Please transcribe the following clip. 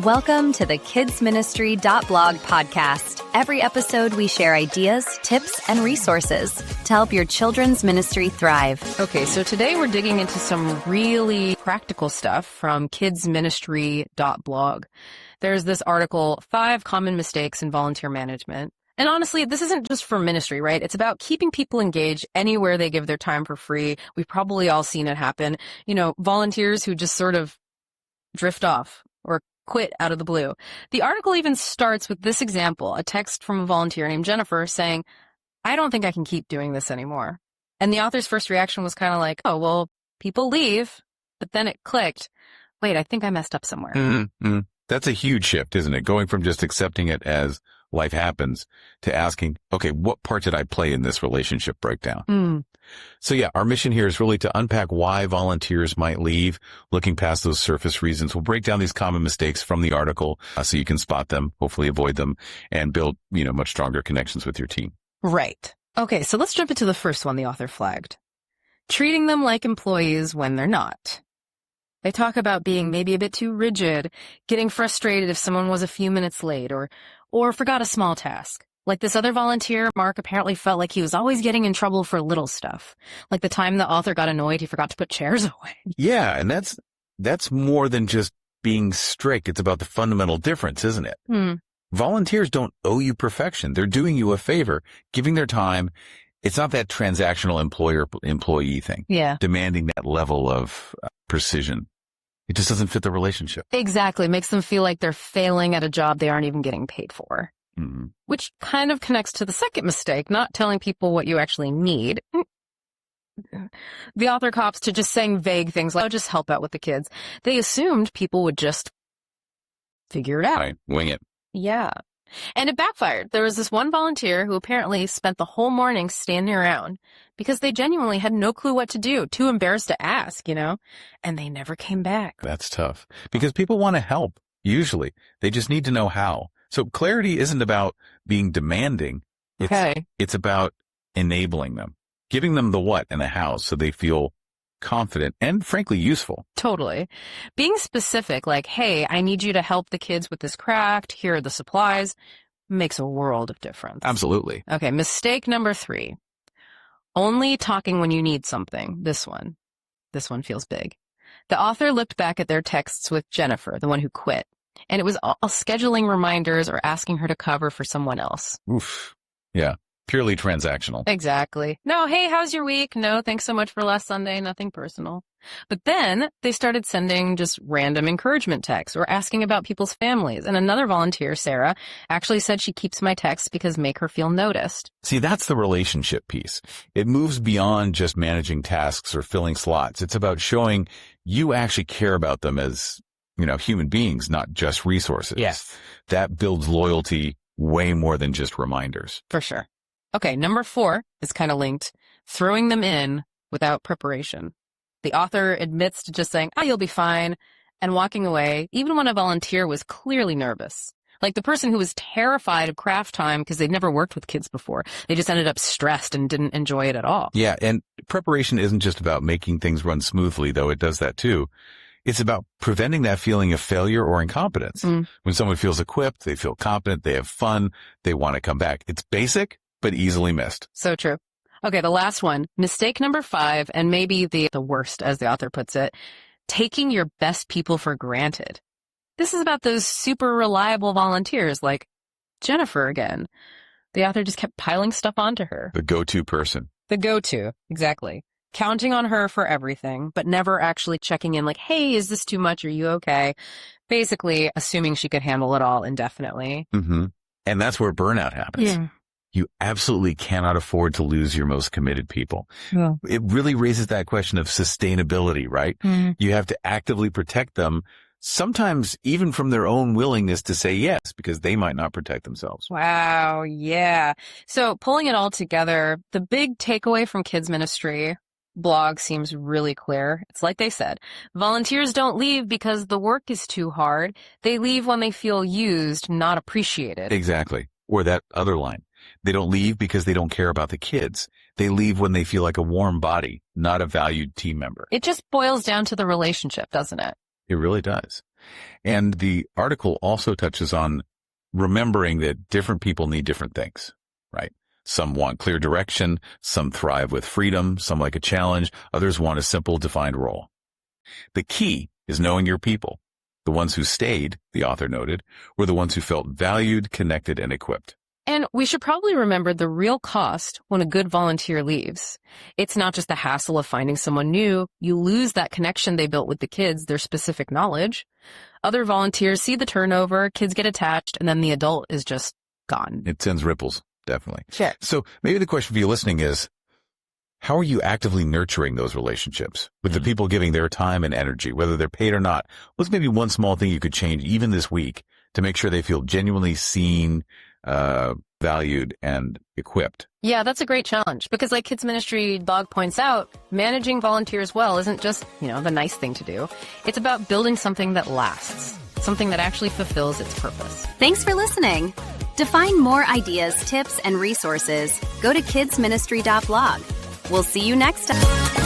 Welcome to the childrensministry.blog podcast. Every episode, we share ideas, tips, and resources to help your children's ministry thrive. Okay, so today we're digging into some really practical stuff from childrensministry.blog. There's this article, 5 Common Mistakes in Volunteer Management. And honestly, this isn't just for ministry, right? It's about keeping people engaged anywhere they give their time for free. We've probably all seen it happen. You know, volunteers who just sort of drift off or quit out of the blue. The article even starts with this example, a text from a volunteer named Jennifer saying, "I don't think I can keep doing this anymore." And the author's first reaction was kind of like, oh, well, people leave. But then it clicked. Wait, I think I messed up somewhere. Mm-hmm. That's a huge shift, isn't it? Going from just accepting it as life happens to asking, okay, what part did I play in this relationship breakdown? So yeah, our mission here is really to unpack why volunteers might leave, looking past those surface reasons. We'll break down these common mistakes from the article so you can spot them, hopefully avoid them, and build, much stronger connections with your team. Right. Okay, so let's jump into the first one the author flagged. Treating them like employees when they're not. They talk about being maybe a bit too rigid, getting frustrated if someone was a few minutes late or forgot a small task. Like this other volunteer, Mark apparently felt like he was always getting in trouble for little stuff. Like the time the author got annoyed, he forgot to put chairs away. Yeah, and that's more than just being strict. It's about the fundamental difference, isn't it? Volunteers don't owe you perfection. They're doing you a favor, giving their time. It's not that transactional employer-employee thing. Yeah. Demanding that level of precision. It just doesn't fit the relationship. Exactly. Makes them feel like they're failing at a job they aren't even getting paid for. Which kind of connects to the second mistake, not telling people what you actually need. The author cops to just saying vague things like, oh, just help out with the kids. They assumed people would just figure it out. Right. Wing it. Yeah. And it backfired. There was this one volunteer who apparently spent the whole morning standing around because they genuinely had no clue what to do, too embarrassed to ask, and they never came back. That's tough because people want to help. Usually they just need to know how. So clarity isn't about being demanding. It's about enabling them, giving them the what and the how so they feel confident and frankly useful. Totally. Being specific, like, hey, I need you to help the kids with this craft. Here are the supplies, makes a world of difference. Absolutely. Okay, mistake number 3. Only talking when you need something. This one feels big. The author looked back at their texts with Jennifer, the one who quit. And it was all scheduling reminders or asking her to cover for someone else. Oof. Yeah. Purely transactional. Exactly. No, hey, how's your week? No, thanks so much for last Sunday. Nothing personal. But then they started sending just random encouragement texts or asking about people's families. And another volunteer, Sarah, actually said she keeps my texts because make her feel noticed. See, that's the relationship piece. It moves beyond just managing tasks or filling slots. It's about showing you actually care about them as human beings, not just resources. Yes. That builds loyalty way more than just reminders. For sure. Okay, number 4 is kind of linked. Throwing them in without preparation. The author admits to just saying, you'll be fine, and walking away, even when a volunteer was clearly nervous. Like the person who was terrified of craft time because they'd never worked with kids before. They just ended up stressed and didn't enjoy it at all. Yeah, and preparation isn't just about making things run smoothly, though it does that too. It's about preventing that feeling of failure or incompetence. When someone feels equipped, they feel competent, they have fun, they want to come back. It's basic, but easily missed. So true. Okay, the last one, mistake number 5, and maybe the worst, as the author puts it, taking your best people for granted. This is about those super reliable volunteers like Jennifer again. The author just kept piling stuff onto her. The go-to person. The go-to, exactly. Counting on her for everything, but never actually checking in like, hey, is this too much? Are you okay? Basically assuming she could handle it all indefinitely. And that's where burnout happens. Yeah. You absolutely cannot afford to lose your most committed people. Yeah. It really raises that question of sustainability, right? You have to actively protect them, sometimes even from their own willingness to say yes, because they might not protect themselves. Wow, yeah. So pulling it all together, the big takeaway from Kids Ministry blog seems really clear. It's like they said, volunteers don't leave because the work is too hard. They leave when they feel used, not appreciated. Exactly. Or that other line. They don't leave because they don't care about the kids. They leave when they feel like a warm body, not a valued team member. It just boils down to the relationship, doesn't it? It really does. And the article also touches on remembering that different people need different things, right? Some want clear direction, some thrive with freedom, some like a challenge, others want a simple, defined role. The key is knowing your people. The ones who stayed, the author noted, were the ones who felt valued, connected, and equipped. And we should probably remember the real cost when a good volunteer leaves. It's not just the hassle of finding someone new. You lose that connection they built with the kids, their specific knowledge. Other volunteers see the turnover, kids get attached, and then the adult is just gone. It sends ripples, definitely. Sure. So maybe the question for you listening is, how are you actively nurturing those relationships with the people giving their time and energy, whether they're paid or not? What's maybe one small thing you could change even this week to make sure they feel genuinely seen, valued, and equipped? Yeah, that's a great challenge because like Kids Ministry blog points out, managing volunteers well isn't just, the nice thing to do. It's about building something that lasts, something that actually fulfills its purpose. Thanks for listening. To find more ideas, tips, and resources, go to kidsministry.blog. We'll see you next time.